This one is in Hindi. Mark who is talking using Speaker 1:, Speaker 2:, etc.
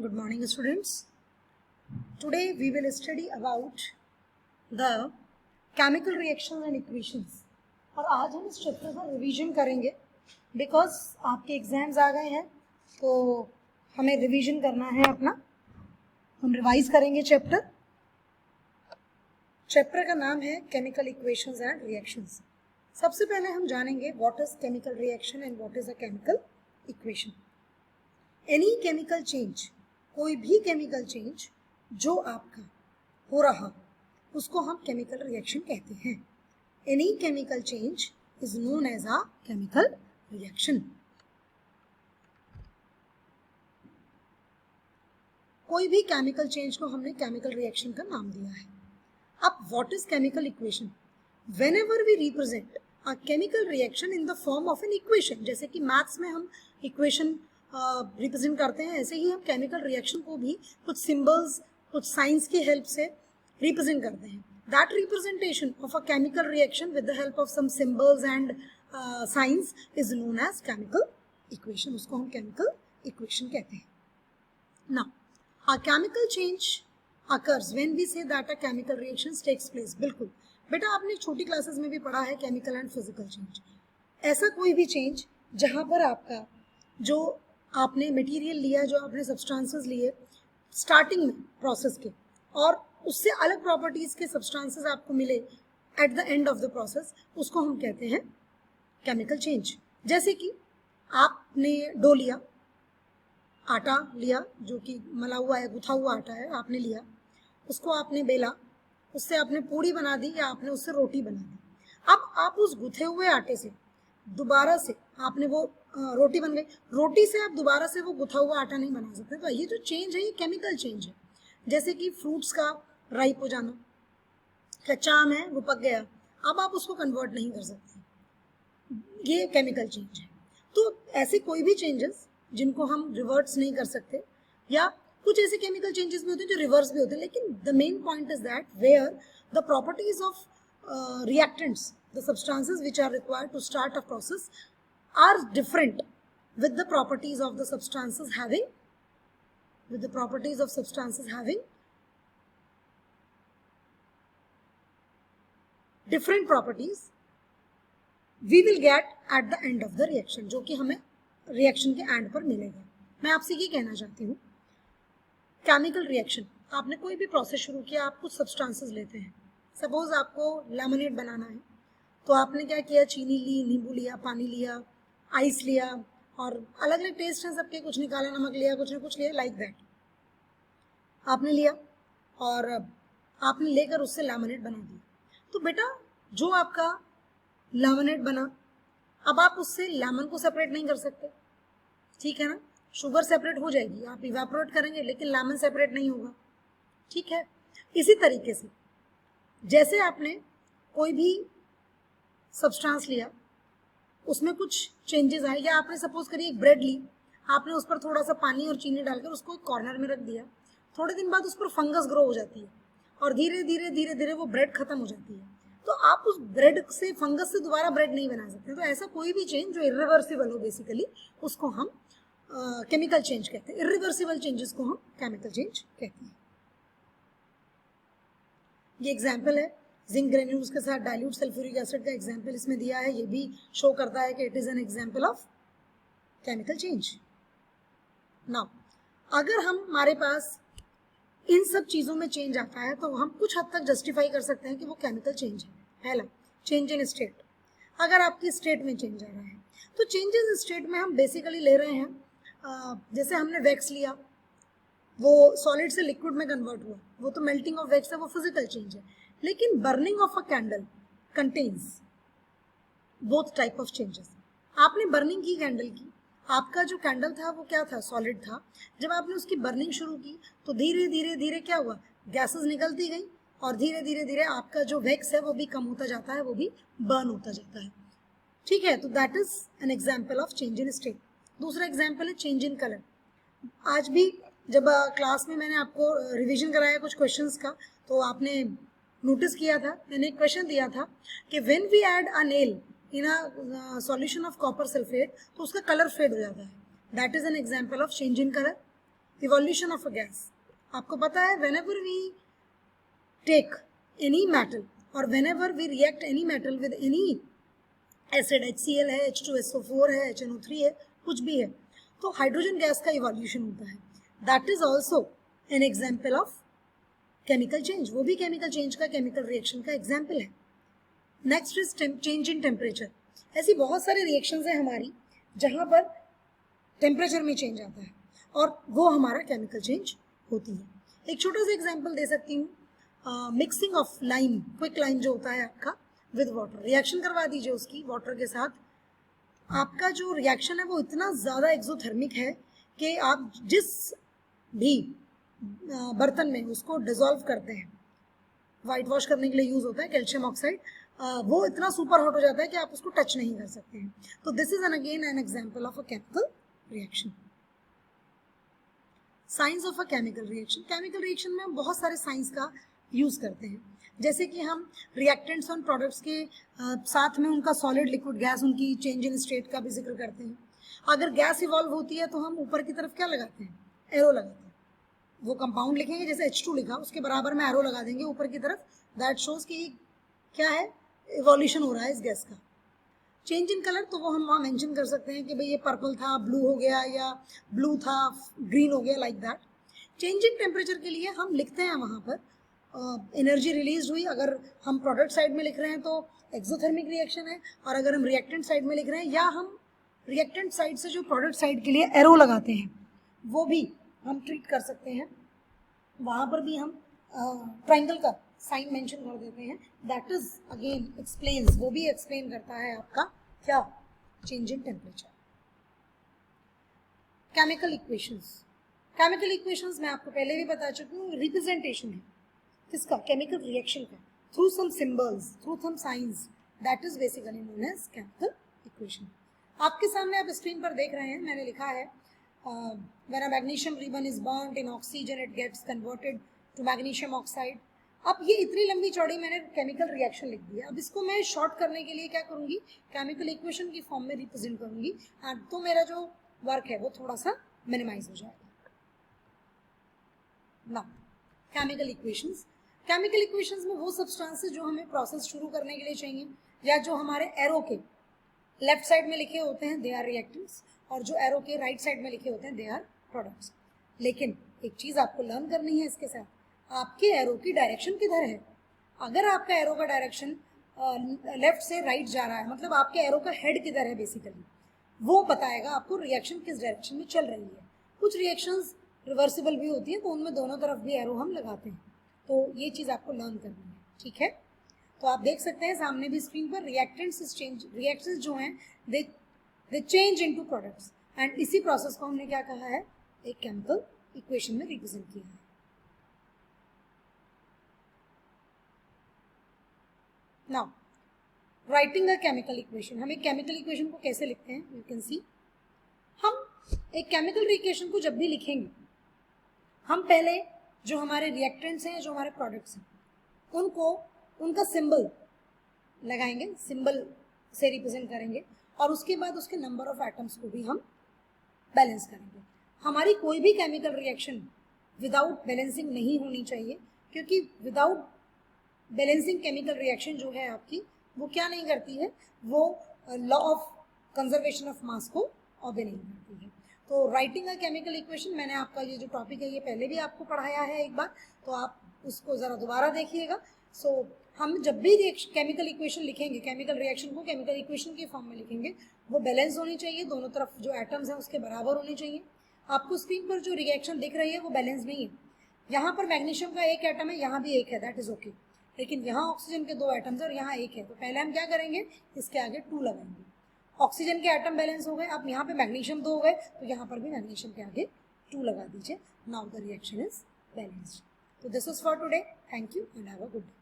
Speaker 1: Good morning, students. Today we will study about the chemical reactions and equations. और आज हम इस चैप्टर का रिवीजन करेंगे बिकॉज आपके एग्जाम्स आ गए हैं तो हमें रिवीजन करना है अपना. हम रिवाइज करेंगे चैप्टर का नाम है केमिकल इक्वेशंस एंड रिएक्शंस. सबसे पहले हम जानेंगे what is chemical reaction and what is a chemical equation. Any chemical change, कोई भी केमिकल चेंज जो आपका हो रहा उसको हम केमिकल रिएक्शन कहते हैं. Any chemical change is known as a chemical reaction. कोई भी केमिकल चेंज को हमने केमिकल रिएक्शन का नाम दिया है. अब what is chemical equation? Whenever we represent a chemical reaction in the form of an equation, जैसे कि मैथ्स में हम इक्वेशन रिप्रेजेंट करते हैं, ऐसे ही हम केमिकल रिएक्शन को भी कुछ सिंबल्स, कुछ साइंस की हेल्प से रिप्रेजेंट करते हैं. That representation of a chemical reaction with the help of some symbols and science is known as chemical equation. उसको हम केमिकल इक्वेशन कहते हैं. Now a chemical change occurs when we say that a chemical reactions takes place. बिल्कुल बेटा, आपने छोटी क्लासेस में भी पढ़ा है केमिकल एंड फिजिकल चेंज. ऐसा कोई भी चेंज जहाँ पर आपका जो आपने मटेरियल लिया, जो आपने सब्सटेंसेस लिए स्टार्टिंग में प्रोसेस के, और उससे अलग प्रॉपर्टीज के सब्सटेंसेस आपको मिले at the end of the process, उसको हम कहते हैं केमिकल चेंज. जैसे कि आपने डो लिया, आटा लिया जो कि मला हुआ है, गुथा हुआ आटा है, आपने लिया, उसको आपने बेला, उससे आपने पूड़ी बना दी या आपने उससे रोटी बना दी. अब आप उस गुथे हुए आटे से दोबारा से आपने वो रोटी बन गई. रोटी से आप दोबारा से वो गुथा हुआ आटा नहीं बना सकते. तो ये जो चेंज है ये केमिकल चेंज है. जैसे कि फ्रूट्स का राइप हो जाना, कच्चा आम है वो पक गया, अब आप उसको कन्वर्ट नहीं कर सकते, ये केमिकल चेंज है. तो ऐसे कोई भी चेंजेस जिनको हम रिवर्ट्स नहीं कर सकते, या कुछ ऐसे केमिकल चेंजेस भी होते हैं जो रिवर्स भी होते हैं, लेकिन the main point is that where the properties of reactants, the substances which are required to start a process are different with the properties of the substances having different properties we will get at the end of the reaction, जो कि हमें रिएक्शन के एंड पर मिलेगा. मैं आपसे ये कहना चाहती हूँ, केमिकल रिएक्शन, आपने कोई भी प्रोसेस शुरू किया, आप कुछ सब्सटेंसेस लेते हैं. सपोज आपको लेमनेड बनाना है, तो आपने क्या किया, चीनी ली, नींबू लिया, पानी लिया, आइस लिया, और अलग अलग टेस्ट हैं सबके, कुछ निकाला नमक लिया, कुछ ना कुछ लिया, लाइक दैट आपने लिया और आपने लेकर उससे लेमनेड बना दिया. तो बेटा जो आपका लेमनेड बना, अब आप उससे लेमन को सेपरेट नहीं कर सकते, ठीक है ना. शुगर सेपरेट हो जाएगी, आप इवेपोरेट करेंगे, लेकिन लेमन सेपरेट नहीं होगा, ठीक है. इसी तरीके से जैसे आपने कोई भी सब्सटेंस लिया, उसमें कुछ चेंजेस आए, या आपने सपोज करिए एक ब्रेड ली, आपने उस पर थोड़ा सा पानी और चीनी डालकर उसको एक कॉर्नर में रख दिया, थोड़े दिन बाद उस पर फंगस ग्रो हो जाती है और धीरे धीरे वो ब्रेड खत्म हो जाती है. तो आप उस ब्रेड से, फंगस से दोबारा ब्रेड नहीं बना सकते. तो ऐसा कोई भी चेंज जो इरिवर्सिबल हो, बेसिकली उसको हम केमिकल चेंज कहते हैं. इरिवर्सिबल चेंजेस को हम केमिकल चेंज कहते हैं. ये एग्जाम्पल है, जिंक ग्रेन्यूल्स के साथ डाइल्यूट सल्फ्यूरिक एसिड का एग्जाम्पल इसमें दिया है. ये भी शो करता है कि it is an example of chemical change. Now अगर हमारे पास इन सब चीज़ों में चेंज आता है तो हम कुछ हद तक जस्टिफाई कर सकते हैं कि वो केमिकल चेंज है. पहला, चेंज इन स्टेट. अगर आपकी स्टेट में चेंज आ रहा है तो चेंजेस इन स्टेट में हम बेसिकली ले रहे हैं, जैसे हमने वैक्स लिया, वो सॉलिड से लिक्विड में कन्वर्ट हुआ, वो तो मेल्टिंग ऑफ वैक्स है, वो फिजिकल चेंज है. लेकिन burning of a candle contains both type of changes. आपने बर्निंग की कैंडल की, आपका जो कैंडल था वो क्या था, सॉलिड था. जब आपने उसकी बर्निंग शुरू की तो धीरे धीरे क्या हुआ, गैसेस निकलती गई और धीरे धीरे आपका जो वैक्स है वो भी कम होता जाता है, वो भी बर्न होता जाता है, ठीक है. तो that is an example of change in state. दूसरा एग्जाम्पल है चेंज इन कलर. आज भी जब क्लास में मैंने आपको रिविजन कराया कुछ क्वेश्चंस का, तो आपने नोटिस किया था, मैंने एक क्वेश्चन दिया था कि when we add a nail in a solution of copper sulphate, तो उसका कलर फेड हो जाता है. That is an example of change in colour. Evolution of a gas, आपको पता है whenever we take any metal or whenever we react any metal with any acid, HCl है, H2SO4 है, HNO3 है, कुछ भी है, तो हाइड्रोजन गैस का इवोल्यूशन होता है. That is also an example of chemical change, वो भी केमिकल चेंज का, केमिकल रिएक्शन का एग्जाम्पल है. Next is change in temperature. ऐसी बहुत सारे रिएक्शंस हैं हमारी जहाँ पर टेम्परेचर में चेंज आता है और वो हमारा केमिकल चेंज होती है. एक छोटा सा एग्जाम्पल दे सकती हूँ, mixing of lime, quick lime जो होता है आपका विद वाटर, रिएक्शन करवा दीजिए उसकी वाटर के साथ. आपका जो रिएक्शन है वो इतना ज़्यादा एक्सोथर्मिक है कि आप जिस भी बर्तन में उसको डिजोल्व करते हैं, वाइट वॉश करने के लिए यूज़ होता है कैल्शियम ऑक्साइड, वो इतना सुपर हॉट हो जाता है कि आप उसको टच नहीं कर सकते हैं. तो this is an again an example of a chemical reaction. Science of a chemical reaction. Chemical reaction में हम बहुत सारे साइंस का यूज़ करते हैं, जैसे कि हम रिएक्टेंट्स और प्रोडक्ट्स के साथ में उनका सॉलिड लिक्विड गैस, उनकी चेंज इन स्टेट का भी जिक्र करते हैं. अगर गैस इवॉल्व होती है तो हम ऊपर की तरफ क्या लगाते हैं, एरो लगाते हैं. वो कंपाउंड लिखेंगे जैसे H2 लिखा, उसके बराबर में एरो लगा देंगे ऊपर की तरफ, दैट शोज कि क्या है, इवोल्यूशन हो रहा है इस गैस का. चेंज इन कलर, तो वो हम वहाँ मेंशन कर सकते हैं कि भाई ये पर्पल था ब्लू हो गया, या ब्लू था ग्रीन हो गया, like that. Change in temperature के लिए हम लिखते हैं वहाँ पर एनर्जी रिलीज हुई. अगर हम प्रोडक्ट साइड में लिख रहे हैं तो एक्सोथर्मिक रिएक्शन है, और अगर हम रिएक्टेंट साइड में लिख रहे हैं या हम रिएक्टेंट साइड से जो प्रोडक्ट साइड के लिए एरो लगाते हैं वो भी हम ट्रीट कर सकते हैं. वहाँ पर भी हम ट्राइंगल का साइन मेंशन कर देते हैं. दैट इज अगेन एक्सप्लेन्स, वो भी एक्सप्लेन करता है आपका क्या, change in temperature. Chemical equations. Chemical equations मैं आपको पहले भी बता चुकी हूँ, रिप्रेजेंटेशन है किसका, केमिकल रिएक्शन का, through some symbols, through some science. That is basically known as chemical equation. आपके सामने आप स्क्रीन पर देख रहे हैं, मैंने लिखा है when a magnesium ribbon is burnt in oxygen it gets converted to magnesium oxide. अब ये इतनी लंबी चौड़ी मैंने केमिकल रिएक्शन लिख दिया. अब इसको मैं शॉर्ट करने के लिए क्या करूँगी, केमिकल इक्वेशन की फॉर्म में रिप्रेजेंट करूँगी, तो मेरा जो वर्क है वो थोड़ा सा मिनिमाइज हो जाएगा. ना केमिकल इक्वेशंस. केमिकल इक्वेशंस में वो सब्सटेंसेस जो हमें प्रोसेस शुरू करने के लिए चाहिए, या जो हमारे एरो के लेफ्ट साइड में लिखे होते हैं दे आर रिएक्टेंट्स, और जो एरो के राइट साइड में लिखे होते हैं दे आर प्रोडक्ट्स. लेकिन एक चीज़ आपको लर्न करनी है इसके साथ, आपके एरो की डायरेक्शन किधर है. अगर आपका एरो का डायरेक्शन लेफ्ट से राइट जा रहा है, मतलब आपके एरो का हेड किधर है, बेसिकली वो बताएगा आपको रिएक्शन किस डायरेक्शन में चल रही है. कुछ रिएक्शंस रिवर्सिबल भी होती हैं, तो उनमें दोनों तरफ भी एरो हम लगाते हैं. तो ये चीज़ आपको लर्न करनी है, ठीक है. तो आप देख सकते हैं सामने भी स्क्रीन पर, रिएक्टेंट्स चेंज, रिएक्शंस जो हैं दे चेंज इनटू प्रोडक्ट्स, एंड इसी प्रोसेस को हमने क्या कहा है, एक केमिकल इक्वेशन में रिप्रेजेंट किया है. Now writing a chemical equation. हम एक केमिकल इक्वेशन को कैसे लिखते हैं, यू कैन सी. हम एक केमिकल रिएक्शन को जब भी लिखेंगे, हम पहले जो हमारे रिएक्टेंट्स हैं, जो हमारे प्रोडक्ट्स हैं, उनको उनका सिंबल लगाएंगे, सिंबल से रिप्रेजेंट करेंगे, और उसके बाद उसके नंबर ऑफ एटम्स को भी हम बैलेंस करेंगे. हमारी कोई भी केमिकल रिएक्शन विदाउट बैलेंसिंग नहीं होनी चाहिए, क्योंकि विदाउट बैलेंसिंग केमिकल रिएक्शन जो है आपकी, वो क्या नहीं करती है, वो law of conservation of mass को ऑबे नहीं करती है. तो राइटिंग अ केमिकल इक्वेशन, मैंने आपका ये जो टॉपिक है ये पहले भी आपको पढ़ाया है एक बार, तो आप उसको ज़रा दोबारा देखिएगा. सो हम जब भी केमिकल इक्वेशन लिखेंगे, केमिकल रिएक्शन को केमिकल इक्वेशन के फॉर्म में लिखेंगे, वो बैलेंस होनी चाहिए, दोनों तरफ जो एटम्स हैं उसके बराबर होने चाहिए. आपको स्क्रीन पर जो रिएक्शन दिख रही है वो बैलेंस नहीं है. यहाँ पर मैग्नीशियम का एक एटम है, यहाँ भी एक है, दैट इज ओके. लेकिन यहाँ ऑक्सीजन के 2 एटम्स है और यहाँ एक है, तो पहले हम क्या करेंगे, इसके आगे 2 लगाएंगे. ऑक्सीजन के एटम बैलेंस हो गए. अब यहाँ पे मैग्नीशियम 2 हो गए, तो यहाँ पर भी मैग्नीशियम के आगे 2 लगा दीजिए. Now the reaction is balanced. तो this is for today. Thank you and have a good day.